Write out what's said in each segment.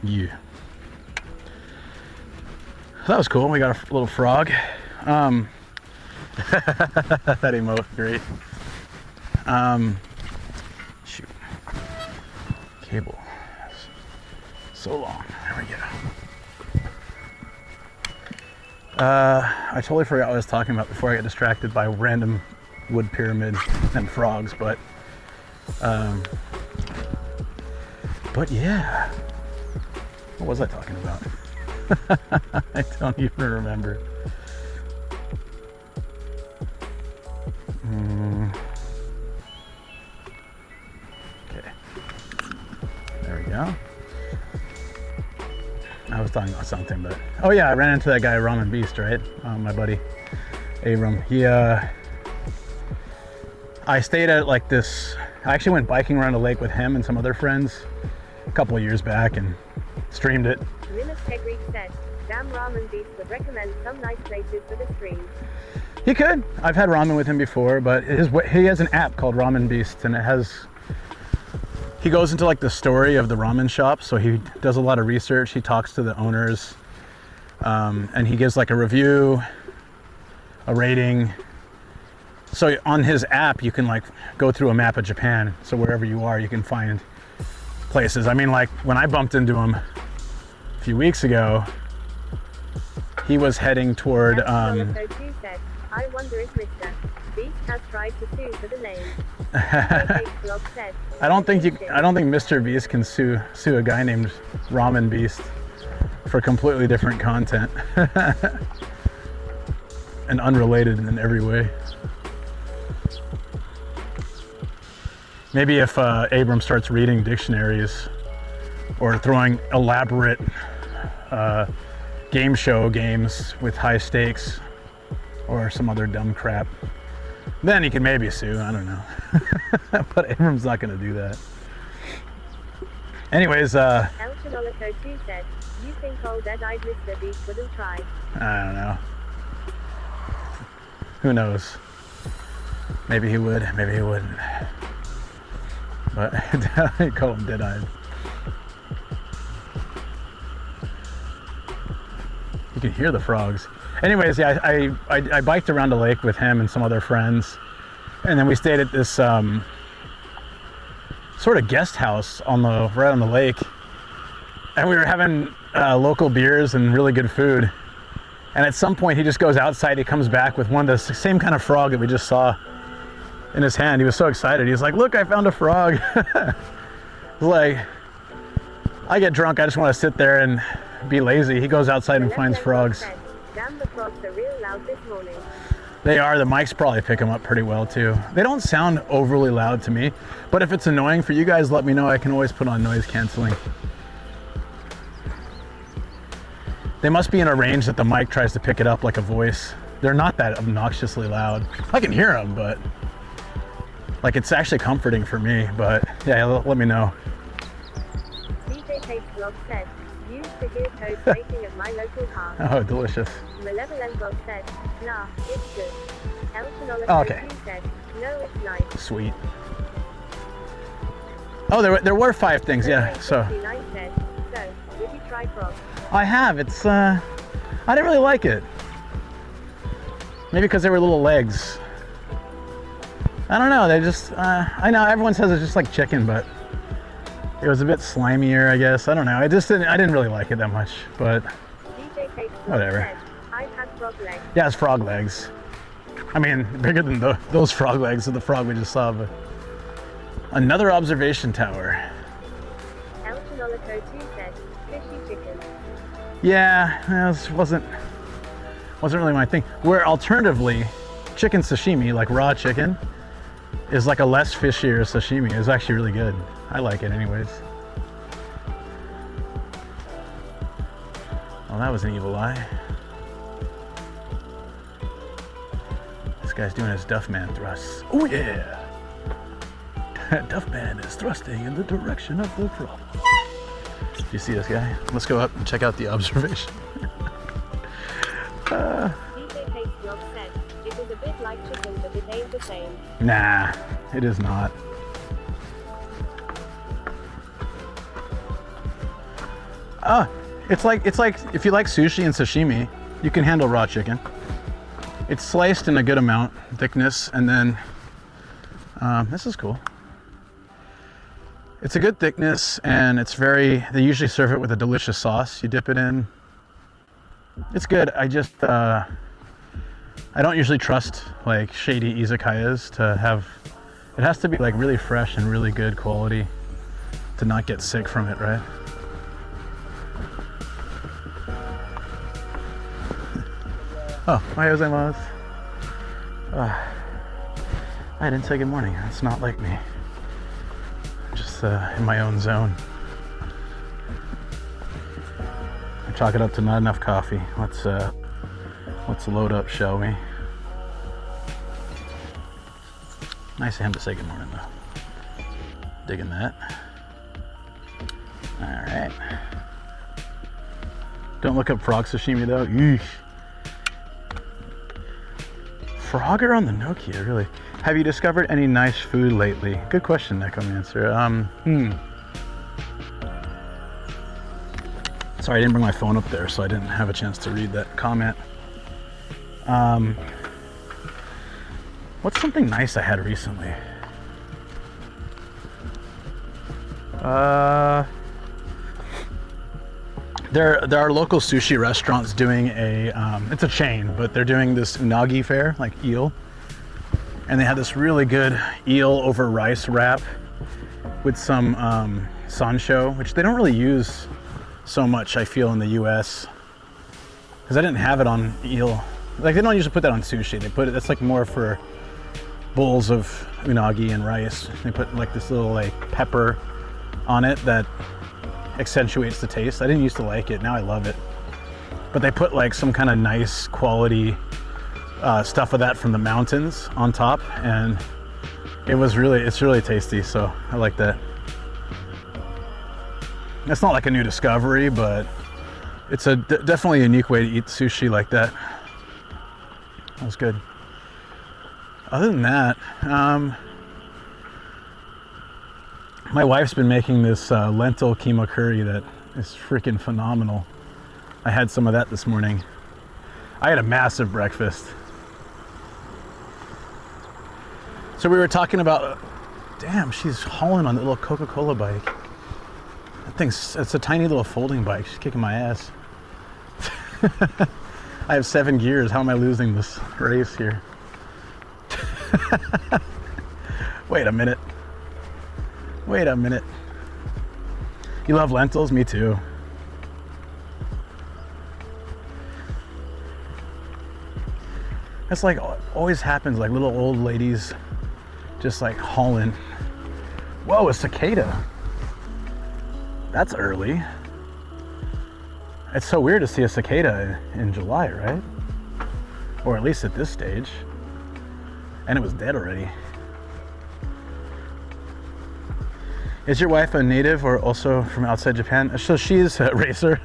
Yeah. That was cool. We got a little frog. That emote, great. Shoot. Cable. So long. There we go. I totally forgot what I was talking about before I got distracted by random wood pyramid and frogs, but yeah. What was I talking about? I don't even remember. Okay. There we go. I was talking about something, but oh yeah, I ran into that guy Ramen Beast, right? My buddy Abram. I stayed at like this. I actually went biking around a lake with him and some other friends a couple of years back and streamed it. Linus Tegreek said, "Damn, Ramen Beast would recommend some nice places for the stream." He could. I've had ramen with him before, but he has an app called Ramen Beast, and he goes into like the story of the ramen shop, so he does a lot of research. He talks to the owners, and he gives like a review, a rating. So on his app, you can like go through a map of Japan. So wherever you are, you can find places. I mean, like when I bumped into him a few weeks ago, he was heading toward. I wonder if Mr. Beast has tried to sue for the name. I don't think Mr. Beast can sue a guy named Ramen Beast for completely different content and unrelated in every way. Maybe if Abram starts reading dictionaries or throwing elaborate game show games with high stakes or some other dumb crap, then he can maybe sue. I don't know. But Abram's not going to do that. Anyways, El Chinolico 2 said, "You think old dead-eyed Mr. Beast wouldn't try?" I don't know. Who knows? Maybe he would, maybe he wouldn't. But I call him dead-eyed. You can hear the frogs. Anyways, yeah, I biked around the lake with him and some other friends, and then we stayed at this sort of guest house right on the lake, and we were having local beers and really good food. And at some point, he just goes outside. He comes back with one of the same kind of frog that we just saw in his hand. He was so excited. He was like, "Look, I found a frog." Like, I get drunk. I just want to sit there and be lazy. He goes outside and finds frogs. "Damn, the frogs are real loud this morning." They are. The mics probably pick them up pretty well too. They don't sound overly loud to me, but if it's annoying for you guys, let me know. I can always put on noise canceling. They must be in a range that the mic tries to pick it up like a voice. They're not that obnoxiously loud. I can hear them, but like it's actually comforting for me. But yeah, let me know. DJ Taste Vlog said, "Use the gear code rating at my local car." Oh, delicious. Malevolent Vlog said, "Nah, it's good." El Chinolico Oh, okay. said, "No, it's nice." Sweet. Oh, there were 5 things, yeah. So Said, "So, did you try frogs?" I have. It's I didn't really like it. Maybe because they were little legs. I don't know. They just I know everyone says it's just like chicken, but it was a bit slimier, I guess. I don't know. I didn't really like it that much, but DJ Taste Vlog whatever. said, "I've had frog legs." Yeah, it's frog legs. I mean, bigger than those frog legs of the frog we just saw. But another observation tower. El Chinolico 2 said, "Fishy chicken." Yeah, this wasn't really my thing. Where alternatively, chicken sashimi, like raw chicken, is like a less fishier sashimi. It's actually really good. I like it anyways. Well, that was an evil eye. This guy's doing his Duffman thrusts. Oh yeah! Duffman is thrusting in the direction of the frog. Do you see this guy? Let's go up and check out the observation. DJ Taste Vlog said, "It was a bit like chicken, but it ain't the same." Nah, it is not. It's like if you like sushi and sashimi, you can handle raw chicken. It's sliced in a good amount, thickness, and then this is cool. It's a good thickness, and they usually serve it with a delicious sauce. You dip it in. It's good. I don't usually trust like shady izakayas to have, it has to be like really fresh and really good quality to not get sick from it, right? Oh, ohayou gozaimasu. I didn't say good morning. That's not like me. I'm just in my own zone. I chalk it up to not enough coffee. Let's load up, shall we? Nice of him to say good morning, though. Digging that. All right. Don't look up frog sashimi, though. Eesh. Frogger on the Nokia, really. Have you discovered any nice food lately? Good question, Necromancer. Sorry, I didn't bring my phone up there, so I didn't have a chance to read that comment. What's something nice I had recently? There are local sushi restaurants doing it's a chain, but they're doing this unagi fare, like eel. And they had this really good eel over rice wrap with some sansho, which they don't really use so much, I feel, in the US. Because I didn't have it on eel. Like, they don't usually put that on sushi. That's like more for bowls of unagi and rice. They put like this little like pepper on it that accentuates the taste. I didn't used to like it, now I love it. But they put like some kind of nice quality stuff of that from the mountains on top, and it's really tasty, so I like that. It's not like a new discovery, but it's definitely a unique way to eat sushi like that. That was good. Other than that, my wife's been making this lentil keema curry that is freaking phenomenal. I had some of that this morning. I had a massive breakfast. So we were talking about, damn, she's hauling on the little Coca-Cola bike. It's a tiny little folding bike. She's kicking my ass. I have 7 gears. How am I losing this race here? Wait a minute. You love lentils? Me too. That's like always happens, like little old ladies just like hauling. Whoa, a cicada. That's early. It's so weird to see a cicada in July, right? Or at least at this stage. And it was dead already. Is your wife a native or also from outside Japan? So she's a racer.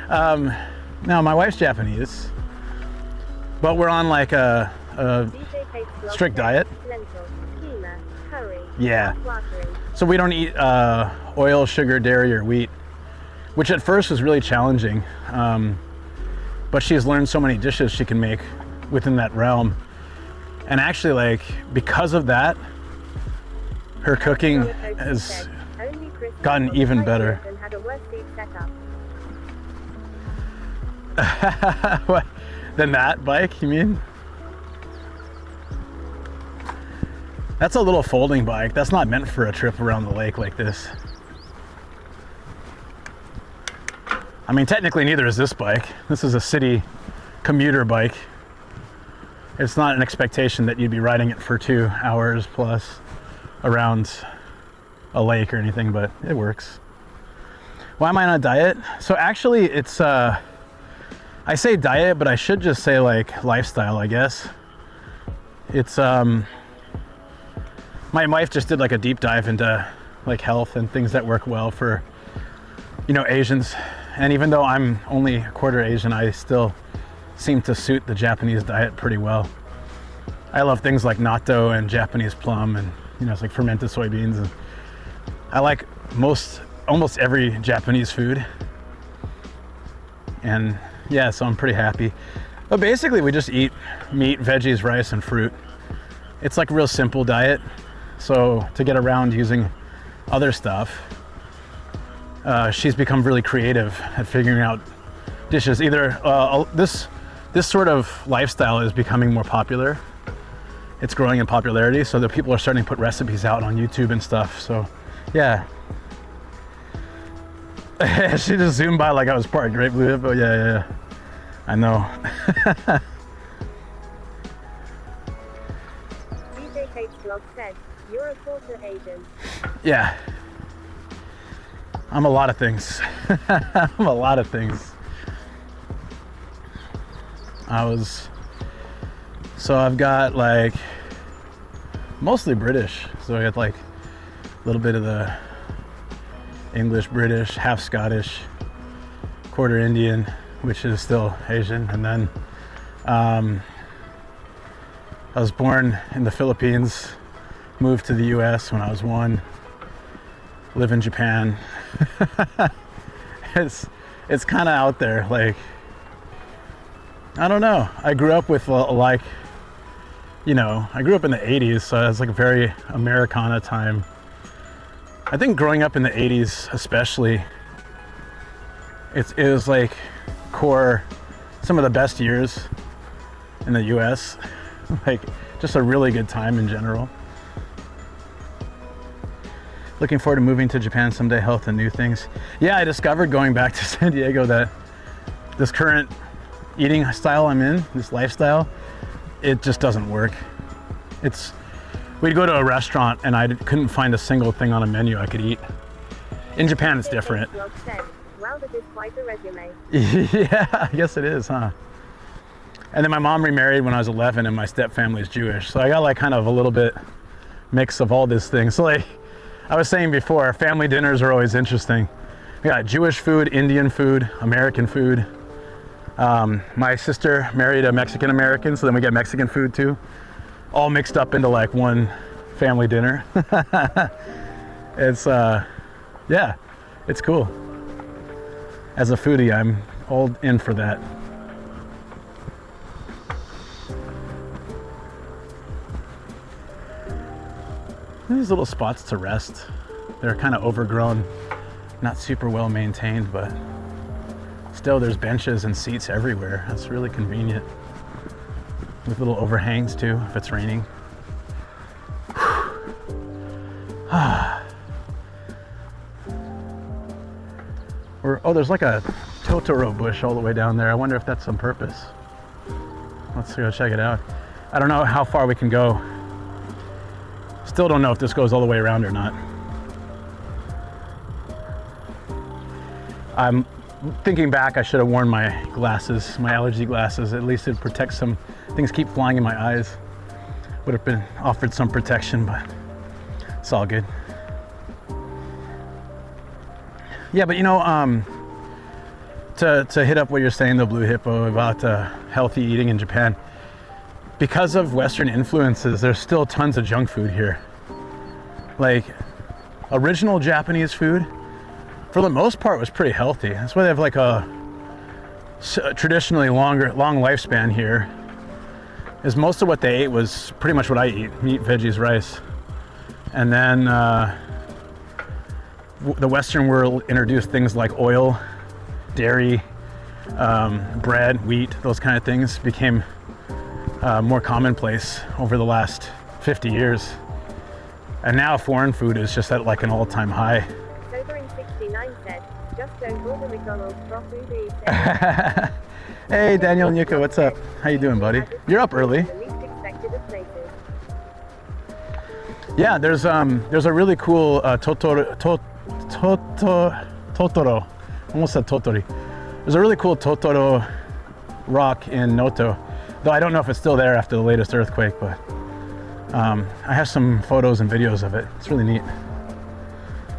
No, my wife's Japanese. But we're on like a strict diet. Yeah. So we don't eat oil, sugar, dairy, or wheat, which at first was really challenging. But she's learned so many dishes she can make within that realm. And actually, like, because of that, her cooking has gotten even better. What? Than that bike, you mean? That's a little folding bike. That's not meant for a trip around the lake like this. I mean, technically neither is this bike. This is a city commuter bike. It's not an expectation that you'd be riding it for 2 hours plus around a lake or anything, but it works. Why am I on a diet? So actually it's, I say diet, but I should just say like lifestyle, I guess. It's, my wife just did like a deep dive into like health and things that work well for, you know, Asians. And even though I'm only a quarter Asian, I still seem to suit the Japanese diet pretty well. I love things like natto and Japanese plum and, you know, it's like fermented soybeans. And I like almost every Japanese food. And yeah, so I'm pretty happy. But basically we just eat meat, veggies, rice, and fruit. It's like a real simple diet. So to get around using other stuff, she's become really creative at figuring out dishes. Either this sort of lifestyle is becoming more popular. It's growing in popularity, so that people are starting to put recipes out on YouTube and stuff. So yeah. She just zoomed by like I was part of Great Blue Hippo. Yeah. I know. DJ Kate's blog said, you're a quarter Asian. Yeah. I'm a lot of things. I'm a lot of things. So I've got like mostly British. So I got like a little bit of the English, British, half Scottish, quarter Indian, which is still Asian. And then I was born in the Philippines, moved to the US when I was 1, live in Japan. It's kind of out there. Like, I don't know. I grew up with I grew up in the 80s, so it's like a very Americana time. I think growing up in the 80s especially, it was like some of the best years in the US. Like, just a really good time in general. Looking forward to moving to Japan someday, health and new things. Yeah, I discovered going back to San Diego that this current eating style I'm in, this lifestyle, it just doesn't work. We'd go to a restaurant and I couldn't find a single thing on a menu I could eat. In Japan, it's different. Blog said, wow, that is quite a resume. Yeah, I guess it is, huh? And then my mom remarried when I was 11 and my step family's Jewish. So I got like kind of a little bit mix of all these things. So like I was saying before, family dinners are always interesting. We got Jewish food, Indian food, American food. My sister married a Mexican American, so then we get Mexican food too. All mixed up into like one family dinner. It's yeah, it's cool. As a foodie, I'm all in for that. These little spots to rest. They're kind of overgrown, not super well maintained, but still there's benches and seats everywhere. That's really convenient. With little overhangs too, if it's raining. There's like a Totoro bush all the way down there. I wonder if that's on purpose. Let's go check it out. I don't know how far we can go. Still don't know if this goes all the way around or not. I'm thinking back, I should have worn my glasses, my allergy glasses. At least it protects some things keep flying in my eyes. Would have been offered some protection, but it's all good. Yeah, but to hit up what you're saying, the Blue Hippo, about healthy eating in Japan, because of Western influences, there's still tons of junk food here. Like, original Japanese food, for the most part, was pretty healthy. That's why they have like a traditionally long lifespan here. Is most of what they ate was pretty much what I eat: meat, veggies, rice. And then the Western world introduced things like oil, dairy, bread, wheat. Those kind of things became more commonplace over the last 50 years. And now foreign food is just at like an all-time high. Sobering69 said, just don't order McDonald's for food. Hey Daniel Nyuka, what's up? How you doing, buddy? You're up early. The least expected of places. Yeah, there's a really cool Totoro. Almost said Totori. There's a really cool Totoro rock in Noto, though I don't know if it's still there after the latest earthquake, but I have some photos and videos of it. It's really neat.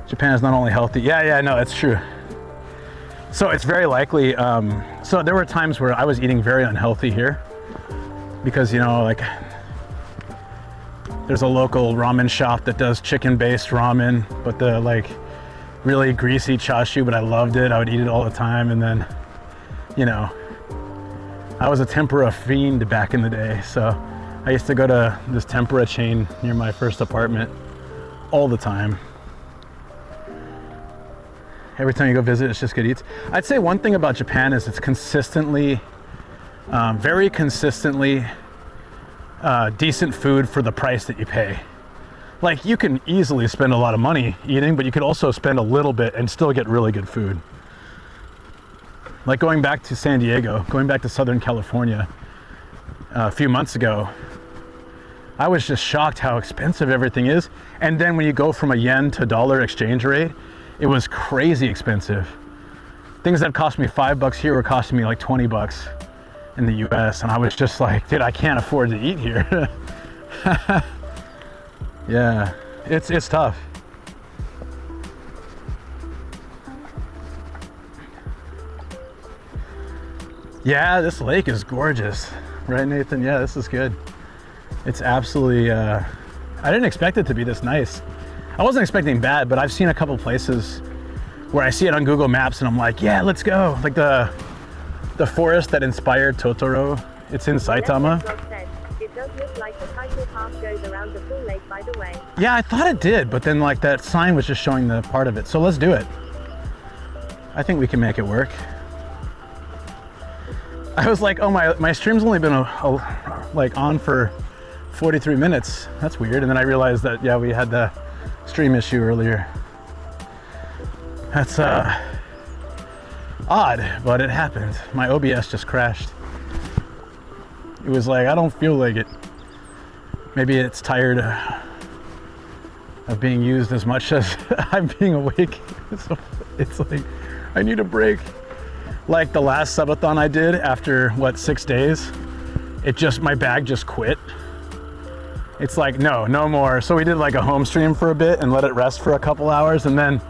Japan is not only healthy. Yeah, no, it's true. So it's very likely, so there were times where I was eating very unhealthy here because, like, there's a local ramen shop that does chicken-based ramen, but the like really greasy chashu, but I loved it. I would eat it all the time. And then you know, I was a tempura fiend back in the day. So I used to go to this tempura chain near my first apartment all the time. Every time you go visit, it's just good eats. I'd say one thing about Japan is it's consistently, very consistently decent food for the price that you pay. Like, you can easily spend a lot of money eating, but you could also spend a little bit and still get really good food. Like going back to San Diego, going back to Southern California a few months ago, I was just shocked how expensive everything is. And then when you go from a yen to dollar exchange rate, it was crazy expensive. Things that cost me $5 here were costing me like 20 bucks in the US. And I was just like, dude, I can't afford to eat here. Yeah, it's tough. Yeah, this lake is gorgeous. Right, Nathan? Yeah, this is good. It's absolutely, I didn't expect it to be this nice. I wasn't expecting bad, but I've seen a couple places where I see it on Google Maps and I'm like, yeah, let's go. Like the forest that inspired Totoro, it's in Saitama. It does look like the cycle path goes around the full lake, by the way. Yeah, I thought it did, but then like that sign was just showing the part of it. So let's do it. I think we can make it work. I was like, oh, my stream's only been like on for 43 minutes. That's weird. And then I realized that, yeah, we had the stream issue earlier. That's odd, but it happened. My OBS just crashed. It was like, I don't feel like it. Maybe it's tired of being used as much as I'm being awake. So it's like, I need a break. Like the last subathon I did after, what, 6 days, my bag just quit. It's like, no more. So we did like a home stream for a bit and let it rest for a couple hours, and then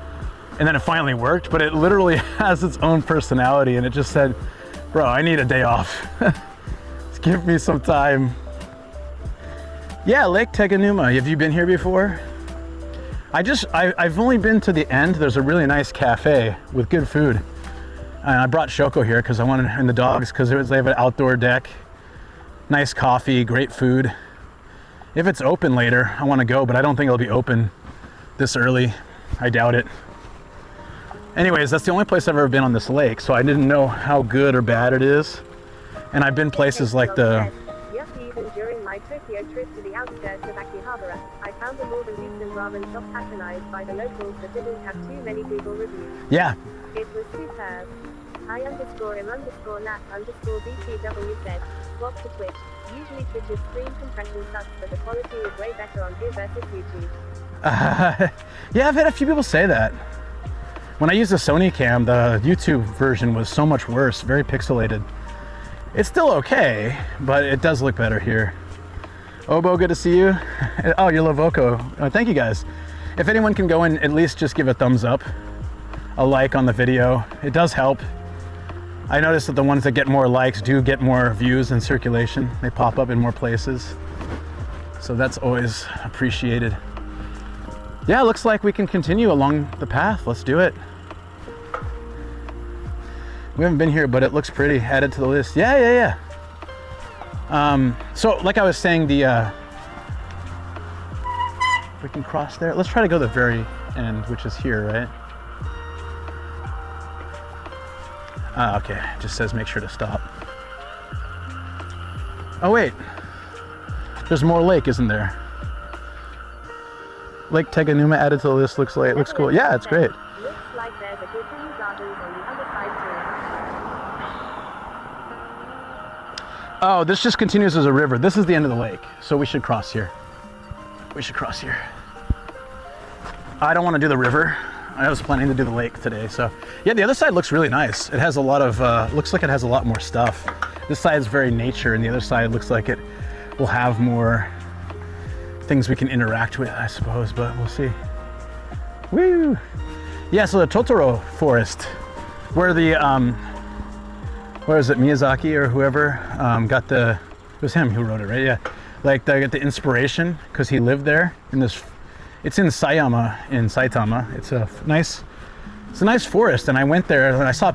it finally worked, but it literally has its own personality, and it just said, bro, I need a day off. Give me some time. Yeah, Lake Teganuma. Have you been here before? I've only been to the end. There's a really nice cafe with good food. And I brought Shoko here because I wanted, and the dogs, because they have an outdoor deck. Nice coffee, great food. If it's open later, I want to go, but I don't think it'll be open this early. I doubt it. Anyways, that's the only place I've ever been on this lake, so I didn't know how good or bad it is. And I've been places like the... Yes, even during my Tokyo trip to the outskirts of Akihabara, I found the Northern Eastern ramen shop patronized by the locals that didn't have too many Google reviews. Yeah. It was superb. I_M_LAP_BTW said, swap to Twitch. Usually Twitch's screen compression sucks, but the quality is way better on here versus YouTube. Yeah, I've had a few people say that. When I used the Sony cam, the YouTube version was so much worse, very pixelated. It's still okay, but it does look better here. Obo, good to see you. Oh, you're Lovoco. Thank you guys. If anyone can go and at least just give a thumbs up, a like on the video, it does help. I noticed that the ones that get more likes do get more views and circulation. They pop up in more places. So that's always appreciated. Yeah, looks like we can continue along the path. Let's do it. We haven't been here, but it looks pretty. Added to the list. Yeah. So like I was saying, we can cross there. Let's try to go to the very end, which is here, right? Okay, it just says make sure to stop. Oh wait, there's more lake, isn't there? Lake Teganuma added to the list. Looks cool. Yeah, it's great. Looks like there's a good many gardens on the other side too. Oh, this just continues as a river. This is the end of the lake, so we should cross here. I don't want to do the river. I was planning to do the lake today, so yeah, the other side looks really nice. It has a lot of, looks like it has a lot more stuff. This side is very nature, and the other side looks like it will have more things we can interact with, I suppose, but we'll see. Woo! Yeah, so the Totoro forest, where the, where is it, Miyazaki or whoever got the, it was him who wrote it, right? Yeah, like they got the inspiration because he lived there in this. It's in Sayama, in Saitama. It's a nice forest, and I went there and I saw